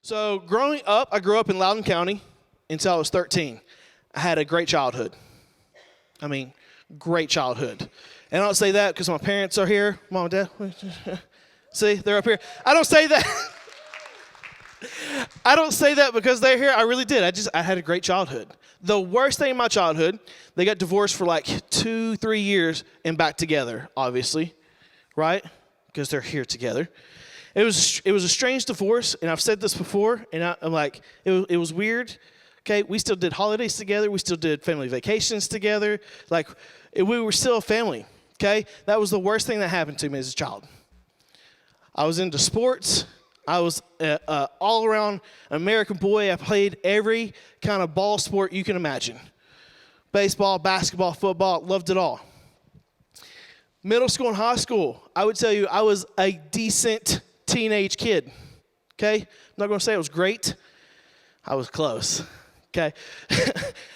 So growing up, I grew up in Loudoun County until I was 13. I had a great childhood. I mean, great childhood. And I don't say that because my parents are here. Mom and Dad. See, they're up here. I don't say that. I don't say that because they're here. I really did. I had a great childhood. The worst thing in my childhood, they got divorced for like 2-3 years and back together, obviously, right? Because they're here together. It was a strange divorce, and I've said this before, and I'm like, it was weird. Okay, we still did holidays together. We still did family vacations together. Like, we were still a family, okay? That was the worst thing that happened to me as a child. I was into sports. I was all-around American boy. I played every kind of ball sport you can imagine. Baseball, basketball, football, loved it all. Middle school and high school, I would tell you I was a decent teenage kid, okay? I'm not going to say it was great. I was close, okay?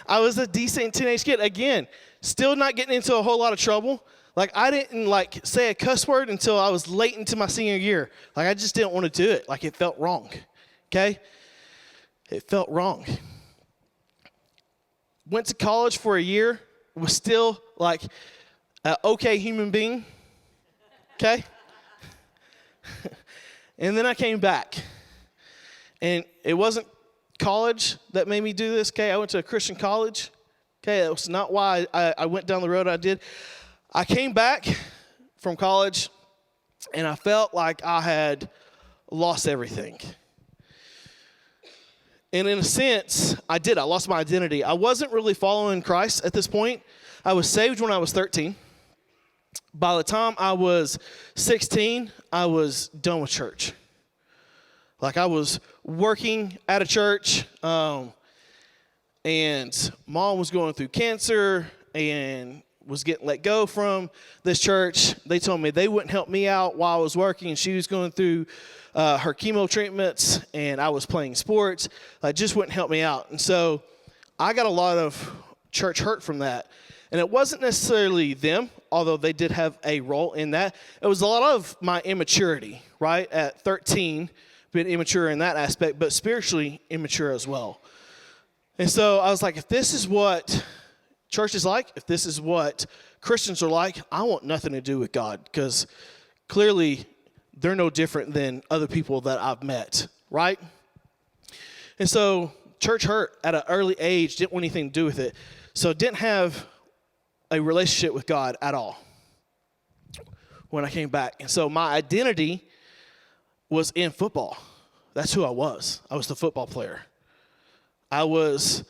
I was a decent teenage kid. Again, still not getting into a whole lot of trouble. Like, I didn't, say a cuss word until I was late into my senior year. Like, I just didn't want to do it. Like, it felt wrong, okay? It felt wrong. Went to college for a year. Was still, an okay human being, okay? And then I came back. And it wasn't college that made me do this, okay? I went to a Christian college, okay? That was not why I went down the road I did. I came back from college, and I felt like I had lost everything. And in a sense, I did. I lost my identity. I wasn't really following Christ at this point. I was saved when I was 13. By the time I was 16, I was done with church. Like, I was working at a church, and Mom was going through cancer and was getting let go from this church. They told me they wouldn't help me out while I was working, and she was going through her chemo treatments, and I was playing sports. Just wouldn't help me out. And so I got a lot of church hurt from that. And it wasn't necessarily them, although they did have a role in that. It was a lot of my immaturity, right? At 13, being immature in that aspect, but spiritually immature as well. And so I was like, if this is what church is like, if this is what Christians are like, I want nothing to do with God, because clearly they're no different than other people that I've met, right? And so church hurt at an early age, didn't want anything to do with it. So didn't have a relationship with God at all when I came back. And so my identity was in football. That's who I was. I was the football player. I was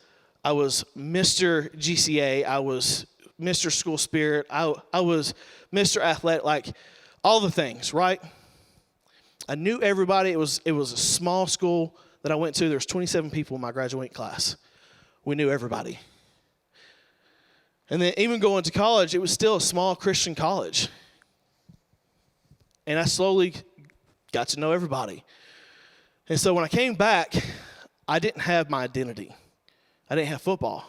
Mr. GCA. I was Mr. School Spirit. I was Mr. Athletic, like all the things, right? I knew everybody. It was a small school that I went to. There was 27 people in my graduating class. We knew everybody. And then even going to college, it was still a small Christian college. And I slowly got to know everybody. And so when I came back, I didn't have my identity. I didn't have football,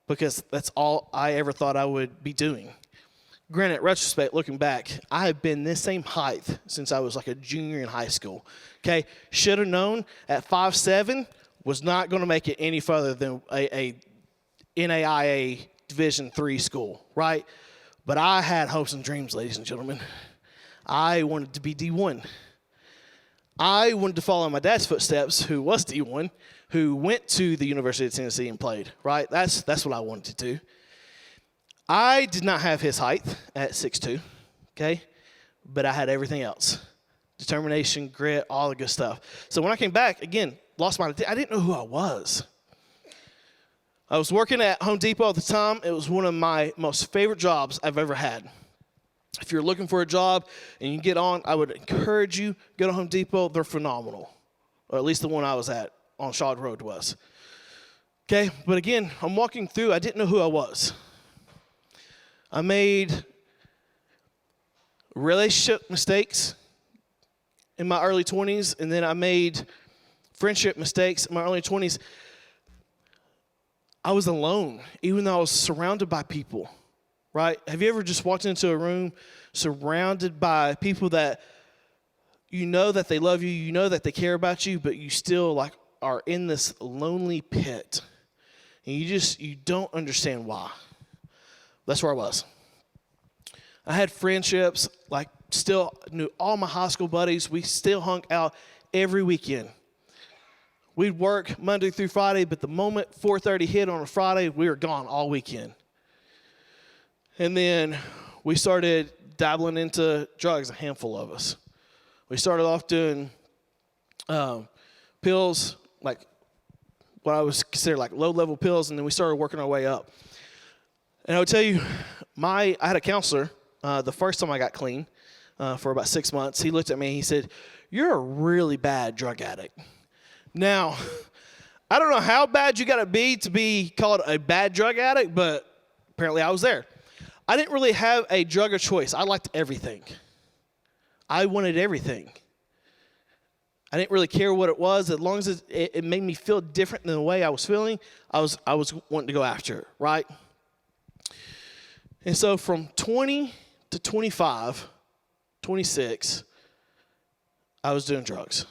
because that's all I ever thought I would be doing. Granted, retrospect, looking back, I have been this same height since I was like a junior in high school. Okay, should have known at 5'7", was not going to make it any further than a NAIA Division III school, right? But I had hopes and dreams, ladies and gentlemen. I wanted to be D1. I wanted to follow in my dad's footsteps, who was D1, who went to the University of Tennessee and played, right? That's what I wanted to do. I did not have his height at 6'2", okay? But I had everything else. Determination, grit, all the good stuff. So when I came back, again, lost my identity. I didn't know who I was. I was working at Home Depot at the time. It was one of my most favorite jobs I've ever had. If you're looking for a job and you get on, I would encourage you, go to Home Depot. They're phenomenal. Or at least the one I was at on Shaw Road was. Okay, but again, I'm walking through. I didn't know who I was. I made relationship mistakes in my early 20s, and then I made friendship mistakes in my early 20s. I was alone, even though I was surrounded by people, right? Have you ever just walked into a room surrounded by people that you know that they love you, you know that they care about you, but you still like are in this lonely pit. And you don't understand why. That's where I was. I had friendships, like still knew all my high school buddies. We still hung out every weekend. We'd work Monday through Friday, but the moment 4:30 hit on a Friday, we were gone all weekend. And then we started dabbling into drugs, a handful of us. We started off doing pills, like what I was considered like low-level pills, and then we started working our way up. And I would tell you, I had a counselor the first time I got clean for about 6 months. He looked at me and he said, "You're a really bad drug addict." Now, I don't know how bad you got to be called a bad drug addict, but apparently I was there. I didn't really have a drug of choice. I liked everything. I wanted everything. I didn't really care what it was. As long as it made me feel different than the way I was feeling, I was wanting to go after it, right? And so from 20 to 25, 26, I was doing drugs.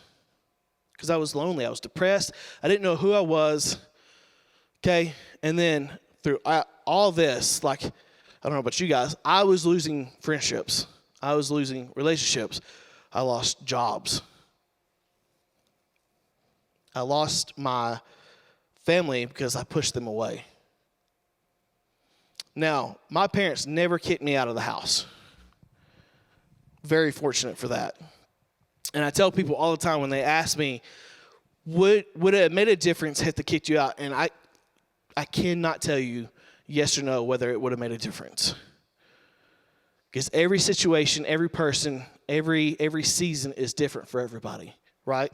Because I was lonely. I was depressed. I didn't know who I was. Okay? And then through all this, like, I don't know about you guys, I was losing friendships. I was losing relationships. I lost jobs. I lost my family because I pushed them away. Now, my parents never kicked me out of the house. Very fortunate for that. And I tell people all the time when they ask me, would it have made a difference had they kicked you out? And I cannot tell you yes or no whether it would have made a difference. Because every situation, every person, every season is different for everybody, right?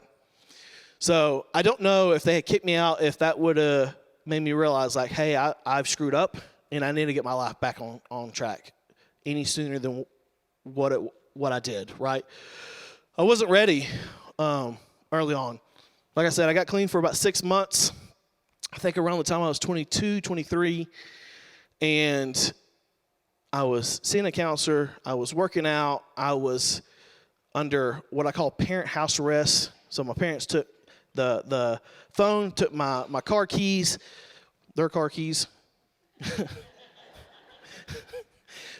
So I don't know if they had kicked me out, if that would have made me realize, like, hey, I've screwed up, and I need to get my life back on track any sooner than what I did, right? I wasn't ready early on. Like I said, I got clean for about 6 months. I think around the time I was 22, 23, and I was seeing a counselor. I was working out. I was under what I call parent house arrest. So my parents took the phone, took my car keys, their car keys,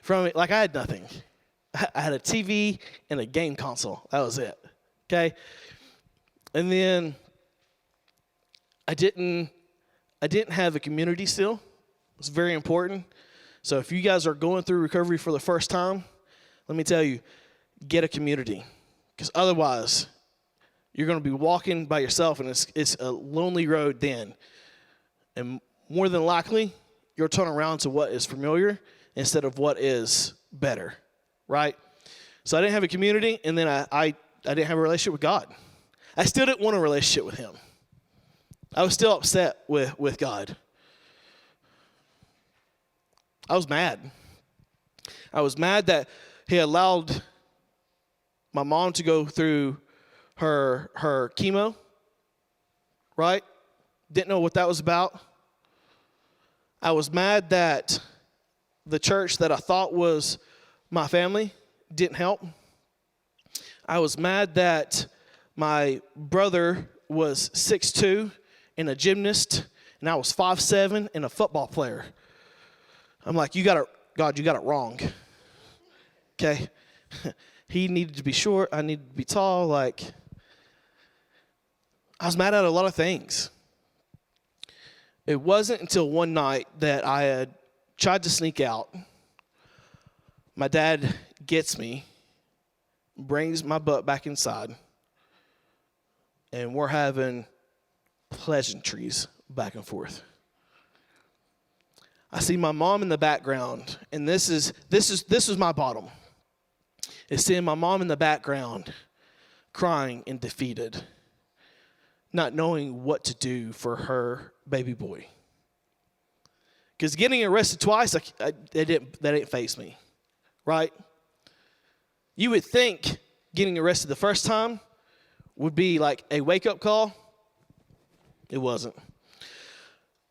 from it. Like I had nothing. I had a TV and a game console. That was it. Okay? And then I didn't have a community still. It's very important. So if you guys are going through recovery for the first time, let me tell you, get a community. Because otherwise, you're going to be walking by yourself, and it's a lonely road then. And more than likely, you'll turn around to what is familiar instead of what is better. Right? So I didn't have a community, and then I didn't have a relationship with God. I still didn't want a relationship with him. I was still upset with God. I was mad. I was mad that he allowed my mom to go through her chemo, right? Didn't know what that was about. I was mad that the church that I thought was my family didn't help. I was mad that my brother was 6'2" and a gymnast, and I was 5'7" and a football player. I'm like, God, you got it wrong. Okay? He needed to be short. I needed to be tall. Like, I was mad at a lot of things. It wasn't until one night that I had tried to sneak out. My dad gets me, brings my butt back inside, and we're having pleasantries back and forth. I see my mom in the background, and this is my bottom. It's seeing my mom in the background crying and defeated, not knowing what to do for her baby boy. Because getting arrested twice, that didn't faze me, right? You would think getting arrested the first time would be like a wake-up call. It wasn't.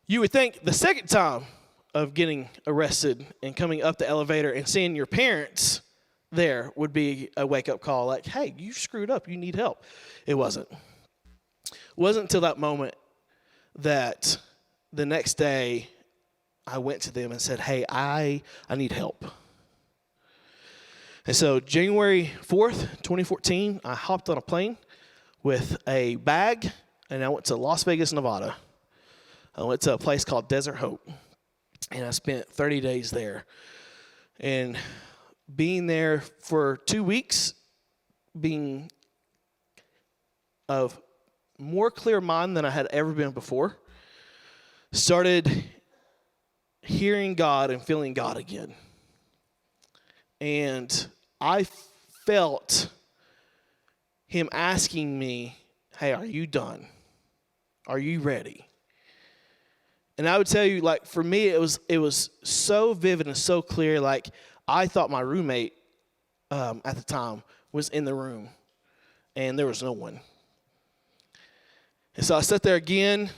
You would think the second time of getting arrested and coming up the elevator and seeing your parents there would be a wake-up call like, hey, you screwed up. You need help. It wasn't. It wasn't until that moment that the next day I went to them and said, hey, I need help. And so January 4th, 2014, I hopped on a plane with a bag, and I went to Las Vegas, Nevada. I went to a place called Desert Hope, and I spent 30 days there. And being there for 2 weeks, being of more clear mind than I had ever been before, started hearing God and feeling God again. And I felt him asking me, hey, are you done? Are you ready? And I would tell you, like, for me, it was so vivid and so clear. Like, I thought my roommate at the time was in the room, and there was no one. And so I sat there again,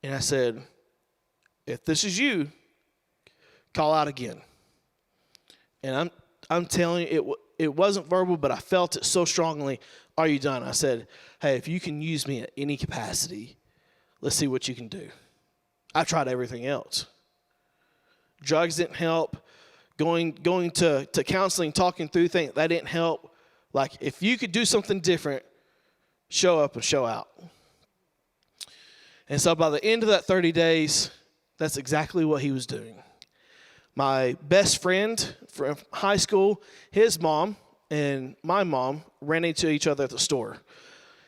and I said, if this is you, call out again. And I'm telling you, it wasn't verbal, but I felt it so strongly. Are you done? I said, hey, if you can use me at any capacity, let's see what you can do. I tried everything else. Drugs didn't help. Going to counseling, talking through things, that didn't help. Like, if you could do something different, show up and show out. And so by the end of that 30 days, that's exactly what he was doing. My best friend from high school, his mom and my mom ran into each other at the store.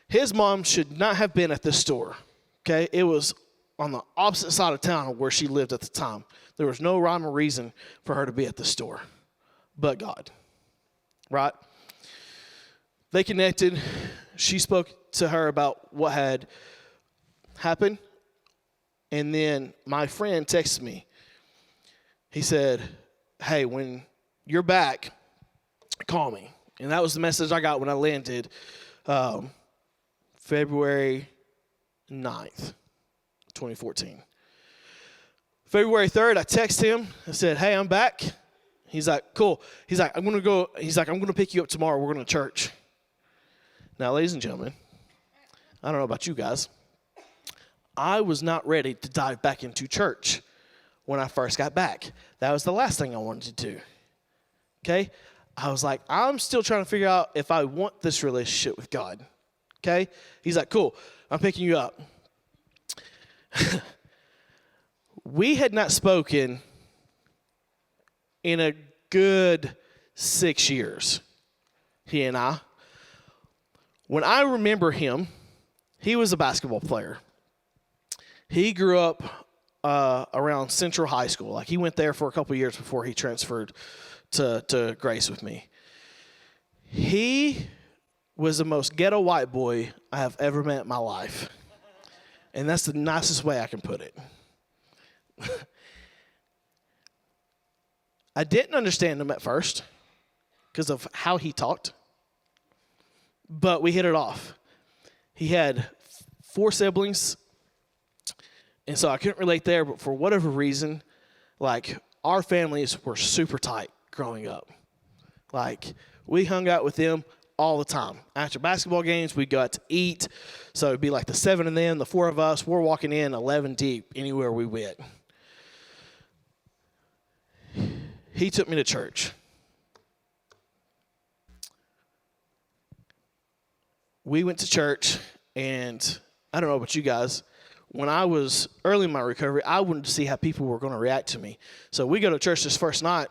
His mom should not have been at this store, okay? It was on the opposite side of town of where she lived at the time. There was no rhyme or reason for her to be at the store, but God, right? They connected. She spoke to her about what had happened, and then my friend texted me. He said, hey, when you're back, call me. And that was the message I got when I landed February 9th, 2014. February 3rd, I texted him. I said, hey, I'm back. He's like, cool. He's like, I'm going to pick you up tomorrow. We're going to church. Now, ladies and gentlemen, I don't know about you guys. I was not ready to dive back into church when I first got back. That was the last thing I wanted to do. Okay? I was like, I'm still trying to figure out if I want this relationship with God. Okay? He's like, cool, I'm picking you up. We had not spoken in a good 6 years, he and I. When I remember him, he was a basketball player. He grew up around Central High School. Like, he went there for a couple years before he transferred to Grace with me. He was the most ghetto white boy I have ever met in my life. And that's the nicest way I can put it. I didn't understand him at first because of how he talked, but we hit it off. He had 4 siblings, and so I couldn't relate there, but for whatever reason, like, our families were super tight growing up. Like, we hung out with them all the time. After basketball games, we got to eat. So it'd be like the 7 of them, the 4 of us, we're walking in 11 deep anywhere we went. He took me to church. We went to church, and I don't know about you guys, when I was early in my recovery, I wanted to see how people were going to react to me. So we go to church this first night.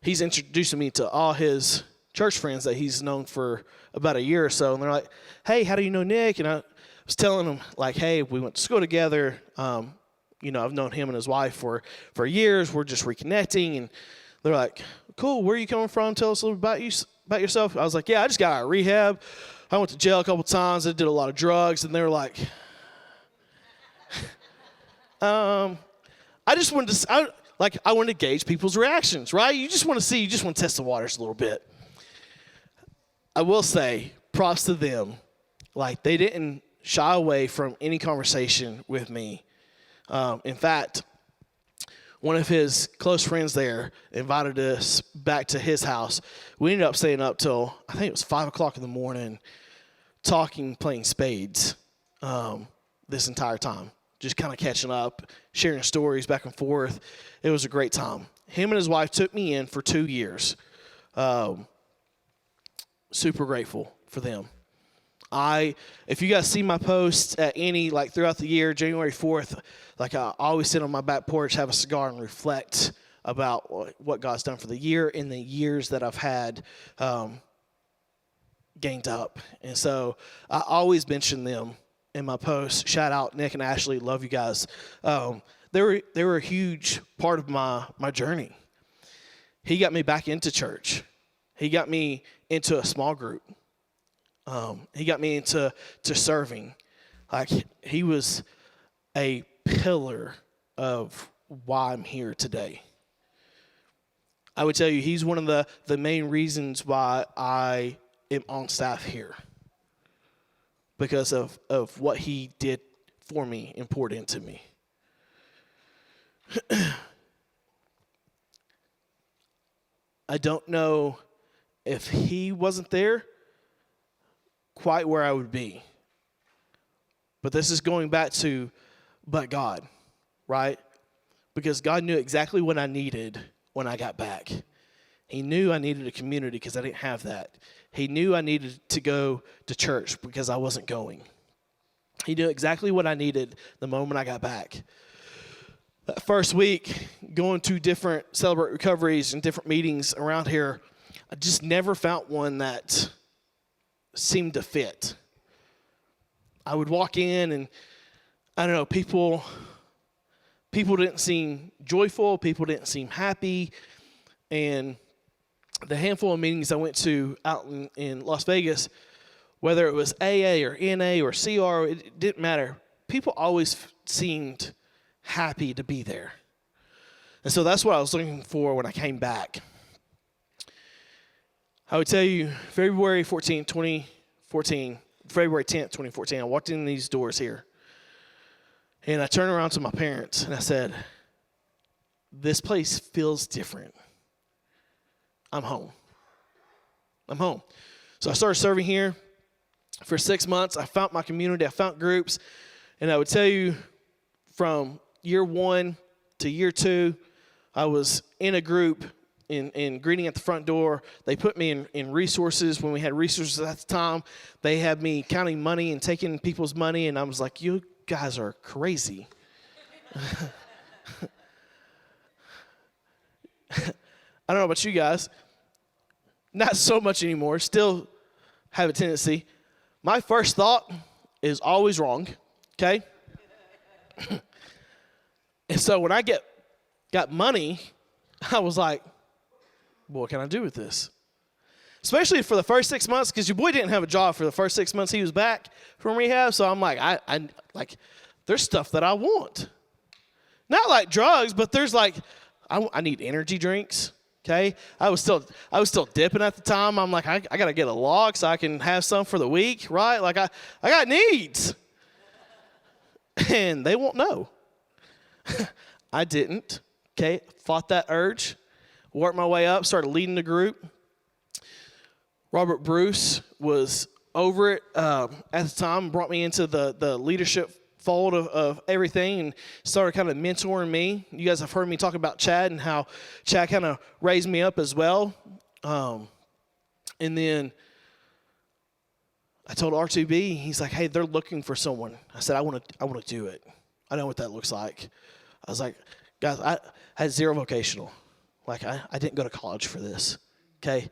He's introducing me to all his church friends that he's known for about a year or so. And they're like, hey, how do you know Nick? And I was telling them, like, hey, we went to school together. I've known him and his wife for years. We're just reconnecting. And they're like, cool, where are you coming from? Tell us a little bit about yourself. I was like, yeah, I just got out of rehab. I went to jail a couple times. I did a lot of drugs. And they were like, I want to gauge people's reactions, right? You just want to test the waters a little bit. I will say, props to them. Like, they didn't shy away from any conversation with me. In fact, one of his close friends there invited us back to his house. We ended up staying up till, I think it was 5 o'clock in the morning, talking, playing spades this entire time. Just kind of catching up, sharing stories back and forth. It was a great time. Him and his wife took me in for 2 years. Super grateful for them. If you guys see my posts at any, like throughout the year, January 4th, like I always sit on my back porch, have a cigar, and reflect about what God's done for the year and the years that I've had gained up. And so I always mention them in my posts. Shout out Nick and Ashley. Love you guys. They were a huge part of my journey. He got me back into church. He got me into a small group. He got me into serving. Like, he was a pillar of why I'm here today. I would tell you he's one of the main reasons why I am on staff here, because of what he did for me and poured into me. I don't know if he wasn't there quite where I would be. But this is going back to, but God, right? Because God knew exactly what I needed when I got back. He knew I needed a community because I didn't have that. He knew I needed to go to church because I wasn't going. He knew exactly what I needed the moment I got back. That first week, going to different Celebrate Recoveries and different meetings around here, I just never found one that seemed to fit. I would walk in and, I don't know, people didn't seem joyful, people didn't seem happy, and the handful of meetings I went to out in Las Vegas, whether it was AA or NA or CR, it didn't matter. People always seemed happy to be there. And so that's what I was looking for when I came back. I would tell you, February 10th, 2014, I walked in these doors here, and I turned around to my parents, and I said, this place feels different. I'm home. So I started serving here for 6 months. I found my community. I found groups. And I would tell you, from year 1 to year 2, I was in a group in greeting at the front door. They put me in resources when we had resources at the time. They had me counting money and taking people's money, and I was like, you guys are crazy. I don't know about you guys. Not so much anymore. Still have a tendency. My first thought is always wrong, okay? And so when I got money, I was like, well, what can I do with this? Especially for the first 6 months, because your boy didn't have a job for the first 6 months he was back from rehab. So I'm like, I there's stuff that I want. Not like drugs, but there's like, I need energy drinks. Okay, I was still dipping at the time. I'm like, I got to get a log so I can have some for the week, right? Like I got needs, and they won't know. I didn't. Okay, fought that urge, worked my way up, started leading the group. Robert Bruce was over it at the time, brought me into the leadership fold of everything and started kind of mentoring me. You guys have heard me talk about Chad and how Chad kind of raised me up as well. And then I told R2B, he's like, hey, they're looking for someone. I said, I want to do it. I know what that looks like. I was like, guys, I had zero vocational. Like, I didn't go to college for this, okay?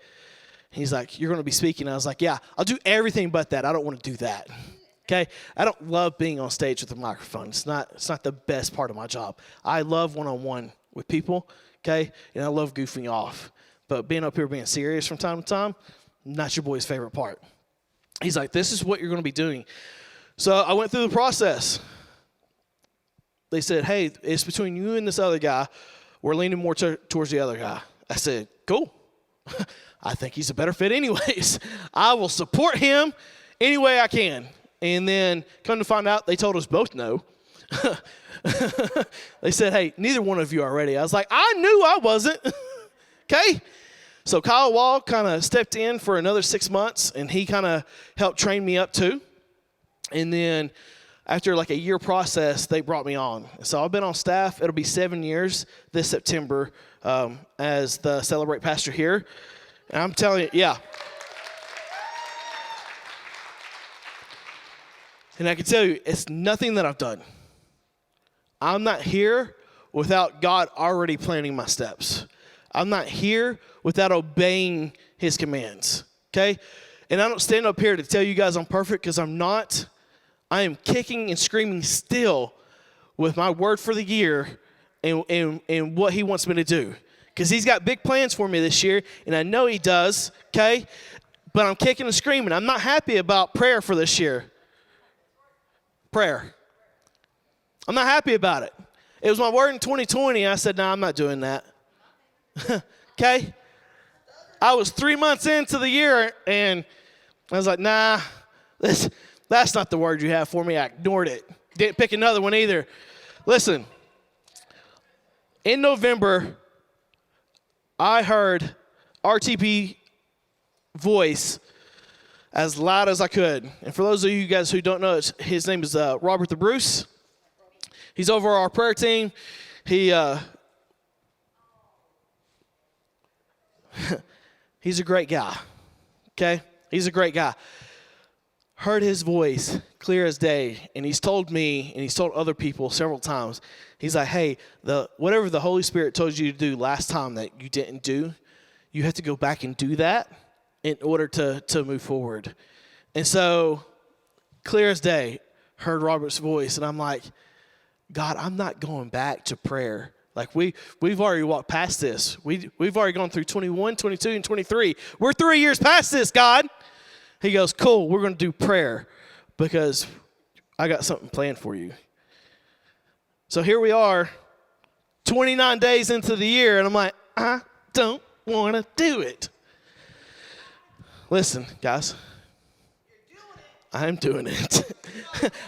He's like, you're going to be speaking. I was like, yeah, I'll do everything but that. I don't want to do that. Okay, I don't love being on stage with a microphone. It's not the best part of my job. I love one-on-one with people, okay, and I love goofing off. But being up here being serious from time to time, not your boy's favorite part. He's like, this is what you're going to be doing. So I went through the process. They said, hey, it's between you and this other guy. We're leaning more towards the other guy. I said, cool. I think he's a better fit anyways. I will support him any way I can. And then come to find out, they told us both no. They said, hey, neither one of you are ready. I was like, I knew I wasn't. Okay? So Kyle Wall kind of stepped in for another 6 months, and he kind of helped train me up too. And then after like a year process, they brought me on. So I've been on staff. It'll be 7 years this September as the Celebrate pastor here. And I'm telling you, yeah. And I can tell you, it's nothing that I've done. I'm not here without God already planning my steps. I'm not here without obeying his commands, okay? And I don't stand up here to tell you guys I'm perfect, because I'm not. I am kicking and screaming still with my word for the year and what he wants me to do, because he's got big plans for me this year, and I know he does, okay? But I'm kicking and screaming. I'm not happy about prayer for this year. Prayer. I'm not happy about it. It was my word in 2020. I said, no, I'm not doing that. Okay? I was 3 months into the year, and I was like, nah, that's not the word you have for me. I ignored it. Didn't pick another one either. Listen, in November, I heard RTP voice as loud as I could. And for those of you guys who don't know, his name is Robert the Bruce. He's over our prayer team. He's a great guy, okay? He's a great guy. Heard his voice clear as day, and he's told me, and he's told other people several times, he's like, hey, whatever the Holy Spirit told you to do last time that you didn't do, you have to go back and do that in order to move forward. And so, clear as day, heard Robert's voice, and I'm like, God, I'm not going back to prayer. Like, we've already walked past this. We've already gone through 21, 22, and 23. We're 3 years past this, God. He goes, cool, we're going to do prayer because I got something planned for you. So here we are, 29 days into the year, and I'm like, I don't want to do it. Listen, guys, I'm doing it.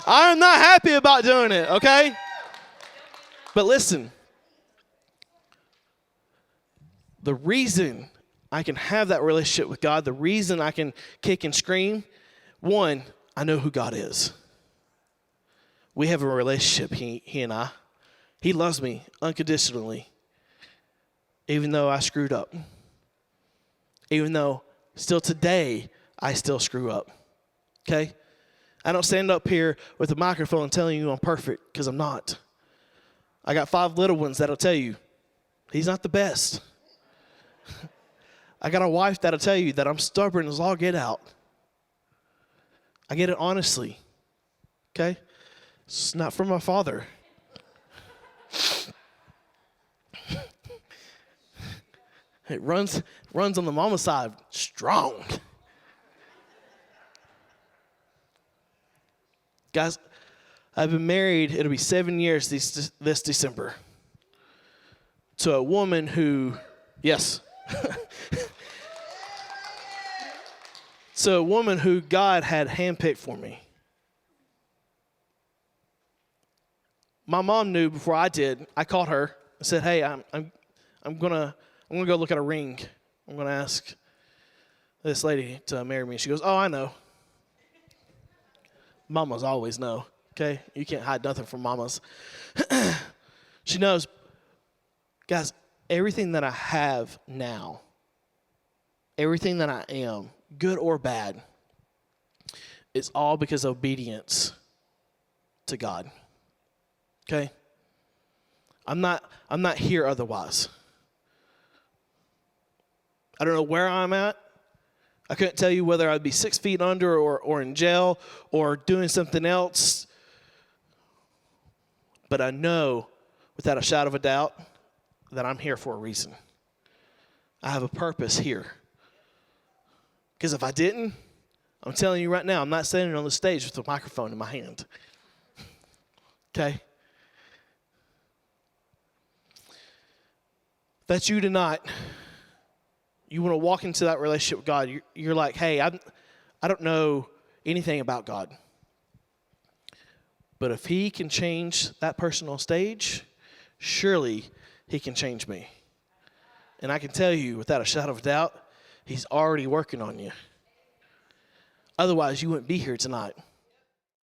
I'm not happy about doing it, okay? But listen, the reason I can have that relationship with God, the reason I can kick and scream, one, I know who God is. We have a relationship, he and I. He loves me unconditionally, even though I screwed up. Even though still today, I still screw up, okay? I don't stand up here with a microphone telling you I'm perfect, because I'm not. I got 5 little ones that'll tell you he's not the best. I got a wife that'll tell you that I'm stubborn as all get out. I get it honestly, okay? It's not from my father. It runs on the mama side strong. Guys, I've been married, it'll be 7 years this December, to a woman who, yes, to a woman who God had handpicked for me. My mom knew before I did. I called her and said, hey, I'm gonna go look at a ring. I'm gonna ask this lady to marry me. She goes, oh, I know. Mamas always know, okay? You can't hide nothing from mamas. She knows. Guys, everything that I have now, everything that I am, good or bad, is all because of obedience to God, okay? I'm not here otherwise. I don't know where I'm at. I couldn't tell you whether I'd be 6 feet under or in jail or doing something else. But I know without a shadow of a doubt that I'm here for a reason. I have a purpose here. Because if I didn't, I'm telling you right now, I'm not standing on the stage with a microphone in my hand. Okay? If that's you tonight, you want to walk into that relationship with God. You're like, hey, I don't know anything about God. But if he can change that person on stage, surely he can change me. And I can tell you without a shadow of a doubt, he's already working on you. Otherwise, you wouldn't be here tonight.